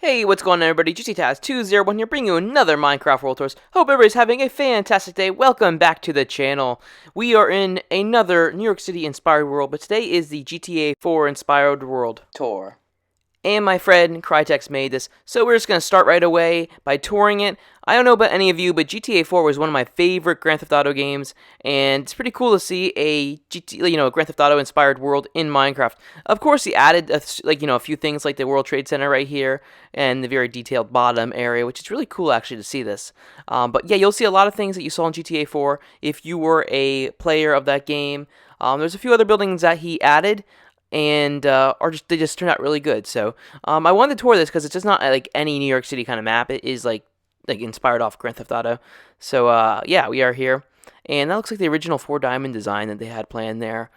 Hey, what's going on everybody? JuicyTaz201 here, bringing you another Minecraft World Tours. Hope everybody's having a fantastic day. Welcome back to the channel. We are in another New York City inspired world, but today is the GTA 4 inspired world tour. And my friend CryTek made this, so we're just going to start right away by touring it. I don't know about any of you, but GTA 4 was one of my favorite Grand Theft Auto games, and it's pretty cool to see a Grand Theft Auto inspired world in Minecraft. Of course, he added a few things like the World Trade Center right here and the very detailed bottom area, which is really cool actually to see this. But yeah, you'll see a lot of things that you saw in GTA 4 if you were a player of that game. There's a few other buildings that he added, and they just turned out really good. So I wanted to tour this because it's just not like any New York City kind of map. It is like inspired off Grand Theft Auto. So yeah, we are here, and that looks like the original 4 diamond design that they had planned there.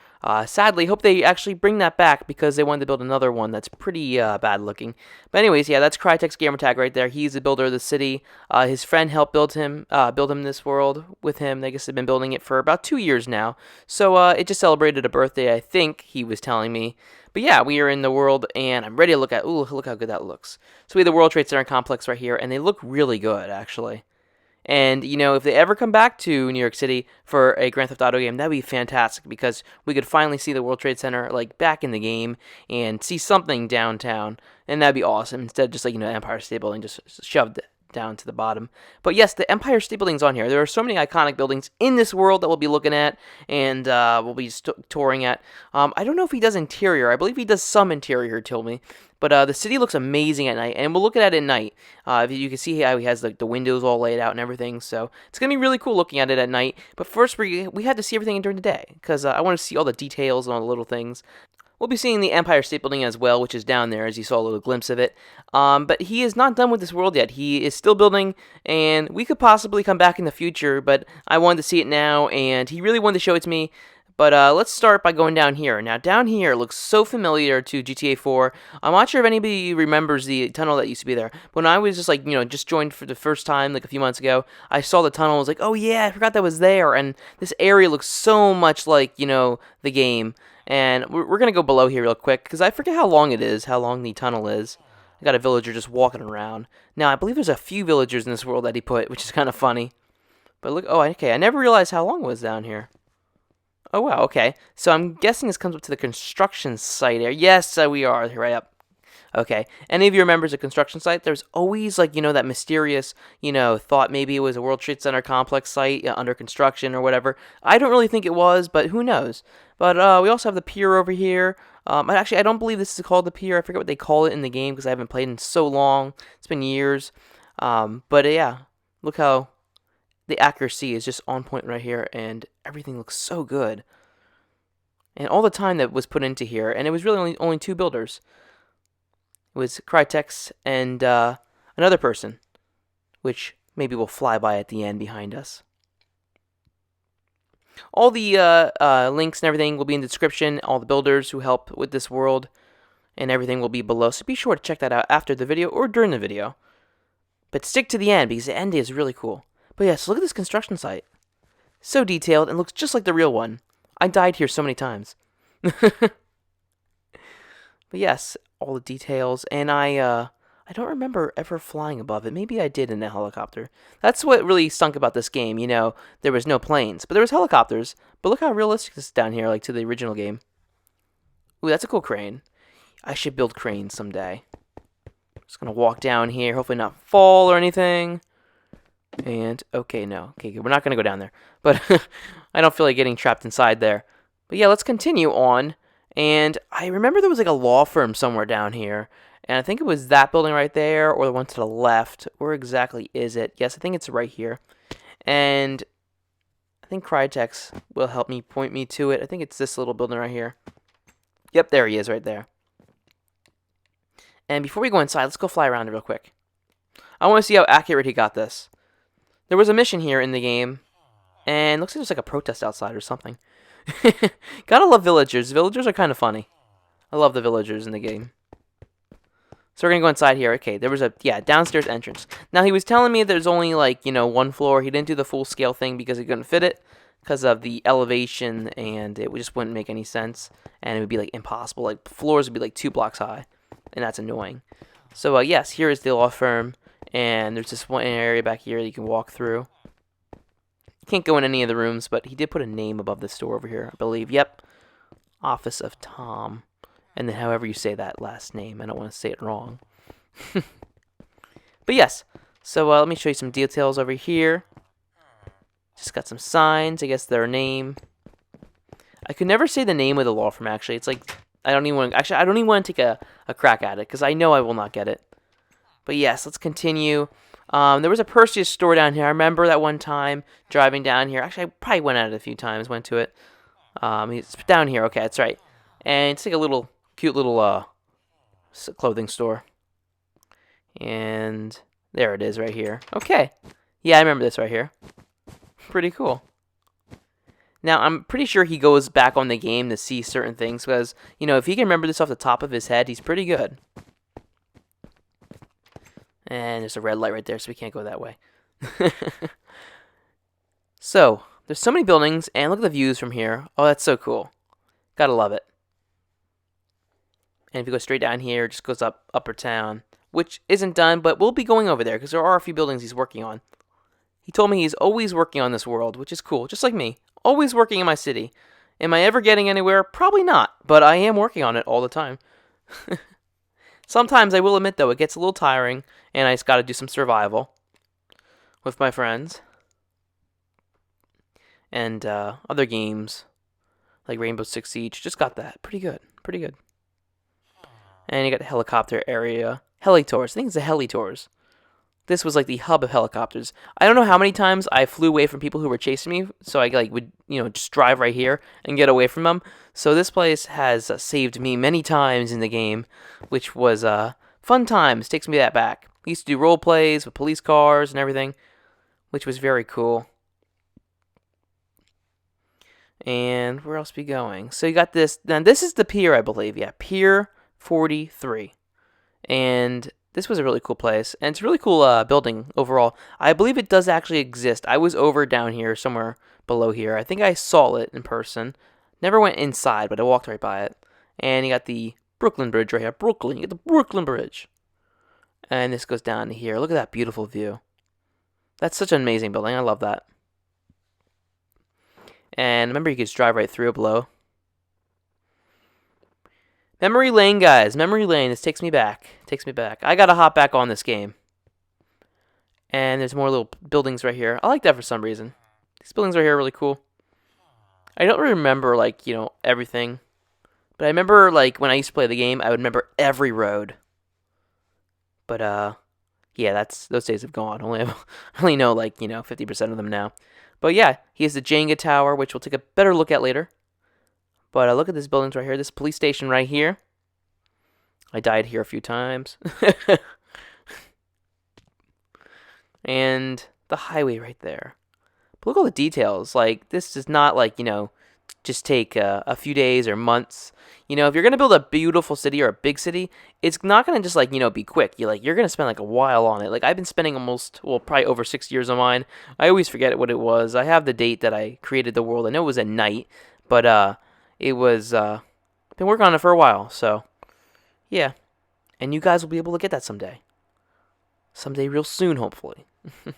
Sadly, hope they actually bring that back because they wanted to build another one that's pretty bad looking. But anyways, yeah, that's CryTek's gamertag right there. He's the builder of the city. His friend helped build him this world with him. I guess they've been building it for about 2 years now. So it just celebrated a birthday, I think he was telling me. But yeah, we are in the world, and I'm ready to look at. Ooh, look how good that looks. So we have the World Trade Center complex right here, and they look really good actually. And, if they ever come back to New York City for a Grand Theft Auto game, that'd be fantastic because we could finally see the World Trade Center, back in the game and see something downtown. And that'd be awesome instead of just, Empire State Building just shoved down to the bottom. But yes, the Empire State Building's on here. There are so many iconic buildings in this world that we'll be looking at and we'll be touring at. I don't know if he does interior. I believe he does some interior, told me. But the city looks amazing at night, and we'll look at it at night. You can see how he has the windows all laid out and everything, so it's going to be really cool looking at it at night. But first, we had to see everything during the day, because I want to see all the details and all the little things. We'll be seeing the Empire State Building as well, which is down there, as you saw a little glimpse of it. But he is not done with this world yet. He is still building, and we could possibly come back in the future, but I wanted to see it now, and he really wanted to show it to me. But let's start by going down here. Now, down here looks so familiar to GTA 4. I'm not sure if anybody remembers the tunnel that used to be there. When I was just, just joined for the first time, a few months ago, I saw the tunnel. I was like, oh, yeah, I forgot that was there. And this area looks so much like, the game. And we're going to go below here real quick, because I forget how long it is, how long the tunnel is. I got a villager just walking around. Now, I believe there's a few villagers in this world that he put, which is kind of funny. But look, oh, okay, I never realized how long it was down here. Oh, wow, okay. So I'm guessing this comes up to the construction site area. Yes, we are right up. Okay. Any of you remembers a construction site? There's always, that mysterious, thought maybe it was a World Trade Center complex site under construction or whatever. I don't really think it was, but who knows? But we also have the pier over here. Actually, I don't believe this is called the pier. I forget what they call it in the game because I haven't played in so long. It's been years. But yeah, look how the accuracy is just on point right here, and everything looks so good. And all the time that was put into here, and it was really only 2 builders. It was CryTek and another person, which maybe will fly by at the end behind us. All the links and everything will be in the description, all the builders who help with this world, and everything will be below, so be sure to check that out after the video or during the video. But stick to the end, because the end is really cool. But yes, look at this construction site. So detailed and looks just like the real one. I died here so many times. But yes, all the details. And I don't remember ever flying above it. Maybe I did in a helicopter. That's what really stunk about this game. There was no planes, but there was helicopters. But look how realistic this is down here, to the original game. Ooh, that's a cool crane. I should build cranes someday. Just going to walk down here, hopefully not fall or anything. And, okay, no. Okay, we're not going to go down there. But I don't feel like getting trapped inside there. But yeah, let's continue on. And I remember there was a law firm somewhere down here. And I think it was that building right there or the one to the left. Where exactly is it? Yes, I think it's right here. And I think CryTek will help me point me to it. I think it's this little building right here. Yep, there he is right there. And before we go inside, let's go fly around it real quick. I want to see how accurate he got this. There was a mission here in the game, and looks like there's a protest outside or something. Gotta love villagers. Villagers are kind of funny. I love the villagers in the game. So we're gonna go inside here. Okay, there was a downstairs entrance. Now he was telling me there's only 1 floor. He didn't do the full scale thing because he couldn't fit it because of the elevation, and it just wouldn't make any sense, and it would be impossible. Floors would be 2 blocks high, and that's annoying. So, yes, here is the law firm, and there's this one area back here that you can walk through. Can't go in any of the rooms, but he did put a name above the store over here, I believe. Yep. Office of Tom. And then however you say that last name. I don't want to say it wrong. But yes. So let me show you some details over here. Just got some signs. I guess their name. I could never say the name of the law firm, actually. It's like, I don't even want to take a crack at it, because I know I will not get it. But yes, let's continue. There was a Perseus store down here. I remember that one time driving down here. Actually, I probably went at it a few times, went to it. It's down here. Okay, that's right. And it's like a cute little clothing store. And there it is right here. Okay. Yeah, I remember this right here. Pretty cool. Now, I'm pretty sure he goes back on the game to see certain things, because, you know, if he can remember this off the top of his head, he's pretty good. And there's a red light right there, so we can't go that way. So, there's so many buildings, and look at the views from here. Oh, that's so cool. Gotta love it. And if you go straight down here, it just goes up Upper Town, which isn't done, but we'll be going over there, because there are a few buildings he's working on. He told me he's always working on this world, which is cool, just like me. Always working in my city. Am I ever getting anywhere? Probably not, but I am working on it all the time. Sometimes, I will admit, though, it gets a little tiring, and I just gotta do some survival with my friends. And other games, like Rainbow Six Siege, just got that. Pretty good, pretty good. And you got the helicopter area. Heli Tours, I think it's the Heli Tours. This was like the hub of helicopters. I don't know how many times I flew away from people who were chasing me, so I would just drive right here and get away from them. So this place has saved me many times in the game, which was fun times. Takes me that back. We used to do role plays with police cars and everything, which was very cool. And where else are we going? So you got this. Now this is the pier, I believe. Yeah, Pier 43. And this was a really cool place, and it's a really cool building overall. I believe it does actually exist. I was over down here, somewhere below here. I think I saw it in person. Never went inside, but I walked right by it. And you got the Brooklyn Bridge right here. Brooklyn, you get the Brooklyn Bridge. And this goes down to here. Look at that beautiful view. That's such an amazing building. I love that. And remember, you could just drive right through it below. Memory lane, guys. Memory lane. This takes me back. Takes me back. I gotta hop back on this game. And there's more little buildings right here. I like that for some reason. These buildings right here are really cool. I don't remember, everything. But I remember, when I used to play the game, I would remember every road. But, yeah, those days have gone. I only know, 50% of them now. But, yeah, he has the Jenga Tower, which we'll take a better look at later. But look at this buildings right here. This police station right here. I died here a few times. And the highway right there. But look at all the details. This does not, just take a few days or months. If you're going to build a beautiful city or a big city, it's not going to just, be quick. You're going to spend, a while on it. I've been spending probably over 6 years on mine. I always forget what it was. I have the date that I created the world. I know it was at night, but, it was, been working on it for a while, so, yeah. And you guys will be able to get that someday. Someday real soon, hopefully. But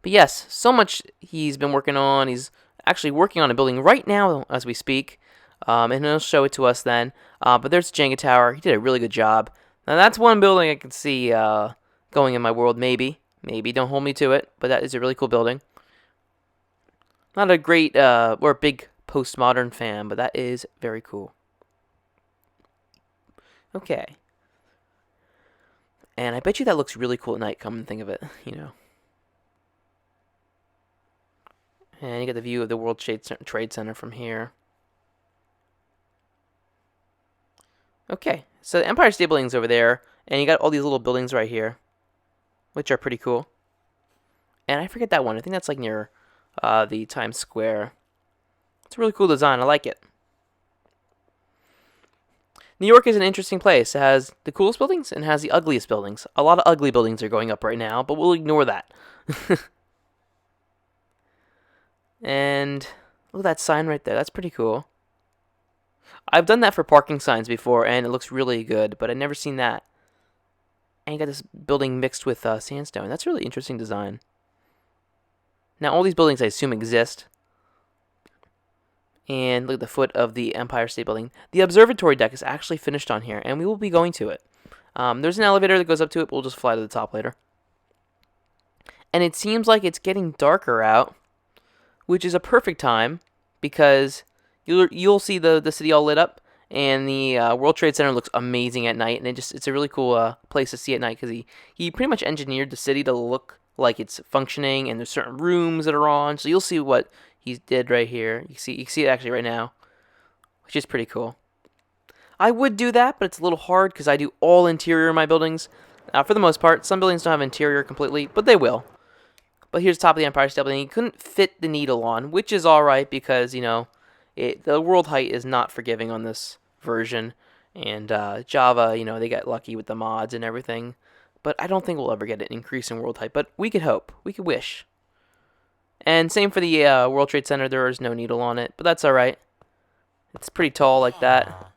yes, so much he's been working on. He's actually working on a building right now as we speak. And he'll show it to us then. But there's Jenga Tower. He did a really good job. Now that's one building I can see going in my world, maybe. Maybe, don't hold me to it. But that is a really cool building. Not a great or a big postmodern fan, but that is very cool. Okay. And I bet you that looks really cool at night, come and think of it, And you get the view of the World Trade Center from here. Okay, so the Empire State Building's over there, and you got all these little buildings right here, which are pretty cool. And I forget that one. I think that's near the Times Square. It's a really cool design. I like it. New York is an interesting place. It has the coolest buildings and has the ugliest buildings. A lot of ugly buildings are going up right now, but we'll ignore that. And look at that sign right there. That's pretty cool. I've done that for parking signs before, and it looks really good, but I've never seen that. And you got this building mixed with sandstone. That's a really interesting design. Now, all these buildings, I assume, exist. And look at the foot of the Empire State Building. The observatory deck is actually finished on here, and we will be going to it. There's an elevator that goes up to it, but we'll just fly to the top later. And it seems like it's getting darker out, which is a perfect time, because you'll see the city all lit up, and the World Trade Center looks amazing at night, and it's a really cool place to see at night, because he pretty much engineered the city to look like it's functioning, and there's certain rooms that are on, so you'll see what he did right here. You can see it actually right now, which is pretty cool. I would do that, but it's a little hard because I do all interior in my buildings. For the most part, some buildings don't have interior completely, but they will. But here's the top of the Empire State Building. You couldn't fit the needle on, which is alright because, the world height is not forgiving on this version. And Java, they got lucky with the mods and everything. But I don't think we'll ever get an increase in world height. But we could hope. We could wish. And same for the World Trade Center. There is no needle on it, but that's alright. It's pretty tall like that.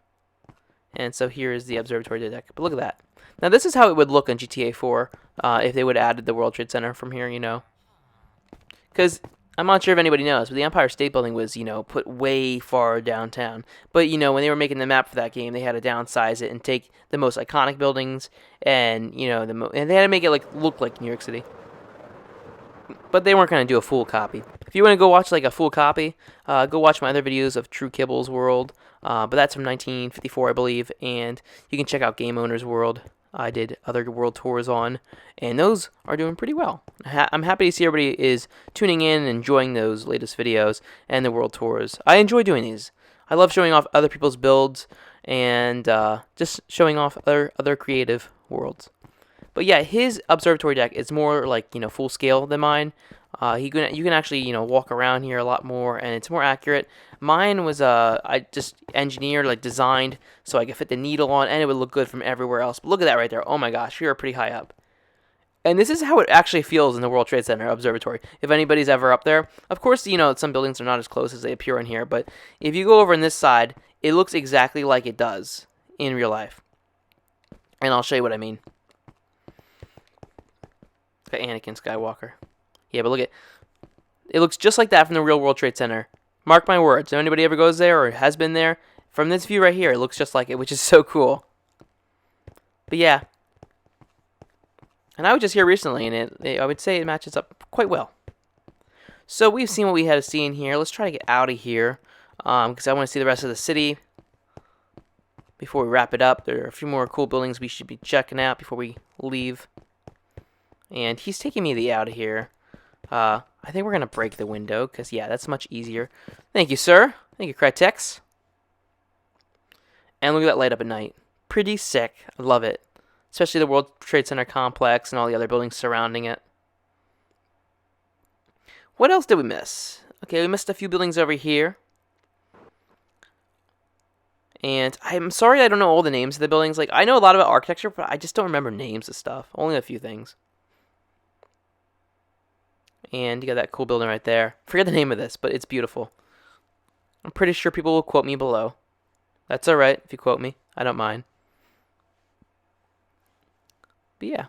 And so here is the observatory deck. But look at that. Now this is how it would look on GTA 4 if they would have added the World Trade Center from here, Because I'm not sure if anybody knows, but the Empire State Building was, put way far downtown. But, when they were making the map for that game, they had to downsize it and take the most iconic buildings and, and they had to make it look like New York City. But they weren't going to do a full copy. If you want to go watch a full copy, go watch my other videos of True Kibble's World. But that's from 1954, I believe. And you can check out GameOwner's World. I did other world tours on. And those are doing pretty well. I'm happy to see everybody is tuning in and enjoying those latest videos and the world tours. I enjoy doing these. I love showing off other people's builds and just showing off other creative worlds. But yeah, his observatory deck is more full scale than mine. You can actually walk around here a lot more, and it's more accurate. Mine was I just engineered designed so I could fit the needle on, and it would look good from everywhere else. But look at that right there. Oh my gosh, we are pretty high up. And this is how it actually feels in the World Trade Center Observatory. If anybody's ever up there, of course some buildings are not as close as they appear on here. But if you go over on this side, it looks exactly like it does in real life. And I'll show you what I mean. Got Anakin Skywalker. Yeah, but look at it. Looks just like that from the real World Trade Center. Mark my words. If anybody ever goes there or has been there, from this view right here, it looks just like it, which is so cool. But yeah. And I was just here recently, and I would say it matches up quite well. So we've seen what we had to see in here. Let's try to get out of here, because I want to see the rest of the city before we wrap it up. There are a few more cool buildings we should be checking out before we leave. And he's taking me out of here. I think we're going to break the window, because, yeah, that's much easier. Thank you, sir. Thank you, CryTek. And look at that light up at night. Pretty sick. I love it. Especially the World Trade Center complex and all the other buildings surrounding it. What else did we miss? Okay, we missed a few buildings over here. And I'm sorry I don't know all the names of the buildings. I know a lot about architecture, but I just don't remember names of stuff. Only a few things. And you got that cool building right there. Forget the name of this, but it's beautiful. I'm pretty sure people will quote me below. That's alright if you quote me. I don't mind. But yeah.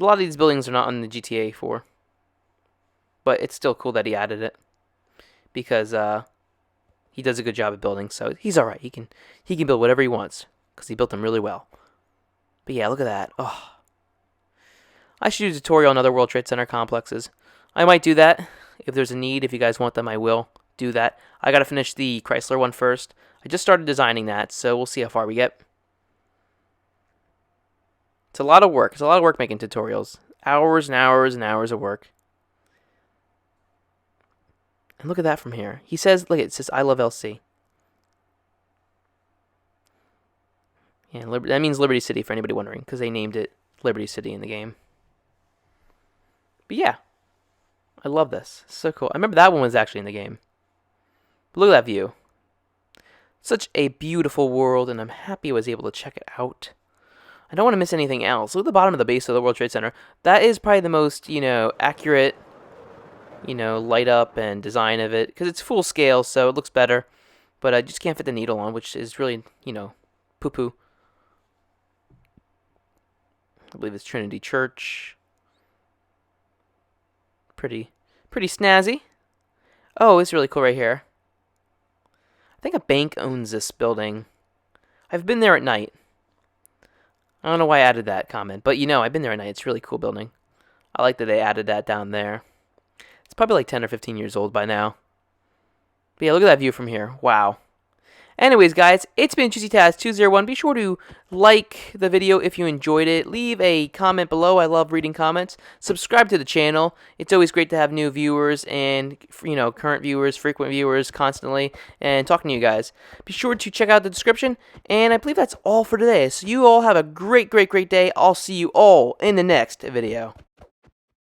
A lot of these buildings are not on the GTA 4. But it's still cool that he added it. Because he does a good job at building, so he's alright. He can build whatever he wants. Because he built them really well. But yeah, look at that. Oh. I should do a tutorial on other World Trade Center complexes. I might do that. If there's a need, if you guys want them, I will do that. I gotta finish the Chrysler one first. I just started designing that, so we'll see how far we get. It's a lot of work. It's a lot of work making tutorials. Hours and hours and hours of work. And look at that from here. He says, look, it says, I love LC. Yeah, that means Liberty City for anybody wondering, because they named it Liberty City in the game. But yeah, I love this. It's so cool. I remember that one was actually in the game. But look at that view. Such a beautiful world, and I'm happy I was able to check it out. I don't want to miss anything else. Look at the bottom of the base of the World Trade Center. That is probably the most, accurate, light up and design of it. Because it's full scale, so it looks better. but I just can't fit the needle on, which is really, you know, poo-poo. I believe it's Trinity Church. Pretty snazzy. Oh, it's really cool right here. I think a bank owns this building. I've been there at night. I don't know why I added that comment, but you know, I've been there at night. It's a really cool building. I like that they added that down there. It's probably like 10 or 15 years old by now. But yeah, look at that view from here. Wow. Anyways, guys, it's been JuicyTaz201. Be sure to like the video if you enjoyed it. Leave a comment below. I love reading comments. Subscribe to the channel. It's always great to have new viewers and, you know, current viewers, frequent viewers constantly, and talking to you guys. Be sure to check out the description, and I believe that's all for today. So you all have a great day. I'll see you all in the next video.